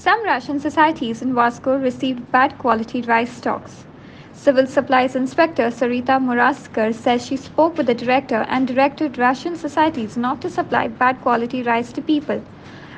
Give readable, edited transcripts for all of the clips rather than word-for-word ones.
Some ration societies in Vasco received bad quality rice stocks. Civil Supplies Inspector Sarita Muraskar says she spoke with the director and directed ration societies not to supply bad quality rice to people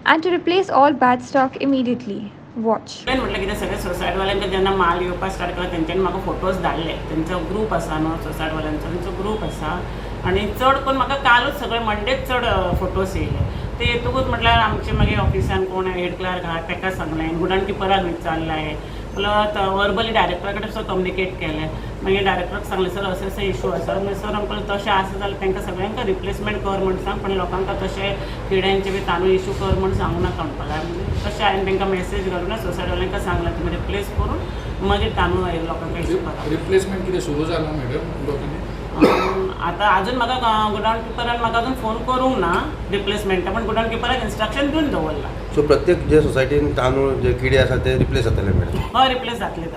and to replace all bad stock immediately. Watch. म्हटलं की सगळे सोसायटीवाल्यांचे जेन्ना माल येवपाक start केला तेंच्यांनी म्हाका photos धाडले. तेंचो ग्रूप आसा न्हू सोसायटीवाल्यांचो, तेंचो ग्रूप आसा आनी चड करून म्हाका कालूच सगळे मंडेच चड फोटोज येयले. ते येतकूच म्हटल्यार आमचे मागीर ऑफिसान कोण हेड क्लार्क आहा ताका सांगलें, गुडान किपराक विचारलें, प्लस वर्बली डायरेक्टरा कडेन सुद्दां कम्युनिकेट केलें. मागीर डायरेक्टराक सांगलें सर अशें अशें इशू आसा. मागीर सर आमकां तशें आसा जाल्यार तांकां सगळ्यांक रिप्लेसमेंट कर म्हण सांग, पण लोकांक तशें किड्यांचे बी तांदूळ इशू कर म्हण सांगू नाका म्हणपाक लागलें. तशें हांवें तांकां मेसेज घालून सोसायटीवाल्यांक सांगलें तुमी रिप्लेस करून मागीर तांदूळ लोकांक इशू करा. रिप्लेसमेंट कितें सुरू जालां मॅडम लोकांनी? आतां अजून म्हाका गुडाउन किपरान म्हाका अजून फोन करूंक ना रिप्लेसमेंटा, पण गुडाउन किपराक इन्स्ट्रक्शन दिवन दवरला. सो प्रत्येक जे सोसायटीन तांदूळ जे किडे आसा ते रिप्लेस जातले मॅडम? हय रिप्लेस जातले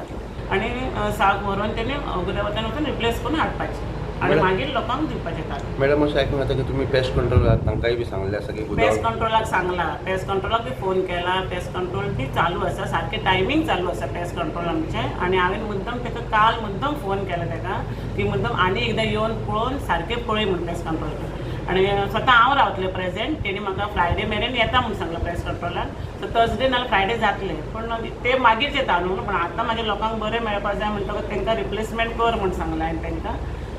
आनी साक व्हरून तेणी गुदावतान वचून रिप्लेस करून हाडपाचें आनी मागीर लोकांक दिवपाचें तांदूळ. मॅडम अशें आयकूंक येता की तुमी पेस्ट कंट्रोल तांकांय बी सांगलें आसा की पेस्ट कंट्रोलाक सांगला, पेस्ट कंट्रोलाक बी फोन केला, पेस्ट कंट्रोल बी चालू आसा, सारकें टायमींग चालू आसा पेस्ट कंट्रोल आमचें. आनी हांवें मुद्दम ताका काल मुद्दम फोन केला ताका की मुद्दम आनी एकदां येवन पळोवन सारकें पळय म्हूण पेस्ट कंट्रोल. आनी स्वता हांव रावतलें प्रेजेंट. तेणी म्हाका फ्रायडे मेरेन येता म्हूण सांगलां पेस्ट कंट्रोलान. सो थर्सडे नाल्यार फ्रायडे जातलें, पण ते मागीरचें तांदूळ. पण आतां म्हाज्या लोकांक बरें मेळपाक जाय म्हणटकच तांकां रिप्लेसमेंट कर म्हूण सांगलां हांवें तांकां,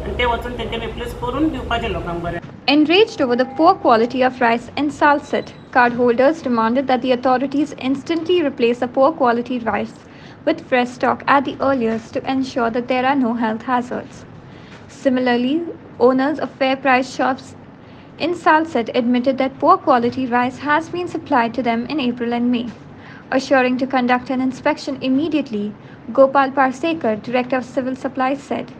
आनी ते वचून तांचे रिप्लेस करून दिवपाचें लोकांक बरें. Enraged over the poor quality of rice in Salcete, cardholders demanded that the authorities instantly replace the poor quality rice with fresh stock at the earliest to ensure that there are no health hazards. Similarly, owners of fair price shops in Salcete admitted that poor quality rice has been supplied to them in April and May. Assuring to conduct an inspection immediately, Gopal Parsekar, Director of Civil Supplies, said,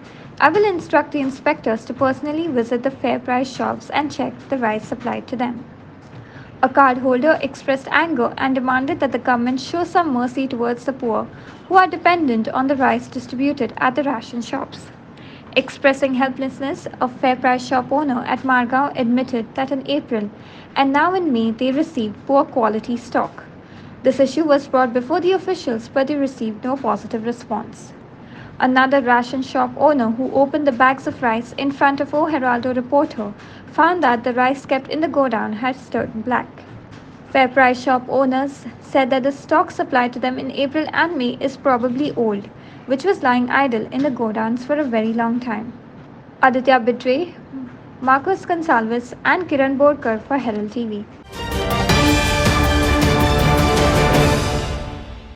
"I will instruct the inspectors to personally visit the fair price shops and check the rice supplied to them." A cardholder expressed anger and demanded that the government show some mercy towards the poor who are dependent on the rice distributed at the ration shops. Expressing helplessness, a fair price shop owner at Mormugao admitted that in April and now in May they received poor quality stock. This issue was brought before the officials, but they received no positive response. Another ration shop owner who opened the bags of rice in front of O Heraldo reporter found that the rice kept in the godown had turned black. Fair price shop owners said that the stock supplied to them in April and May is probably old, which was lying idle in the godowns for a very long time. Aditya Bidre, Marcus Gonsalves and Kiran Borkar for Herald TV.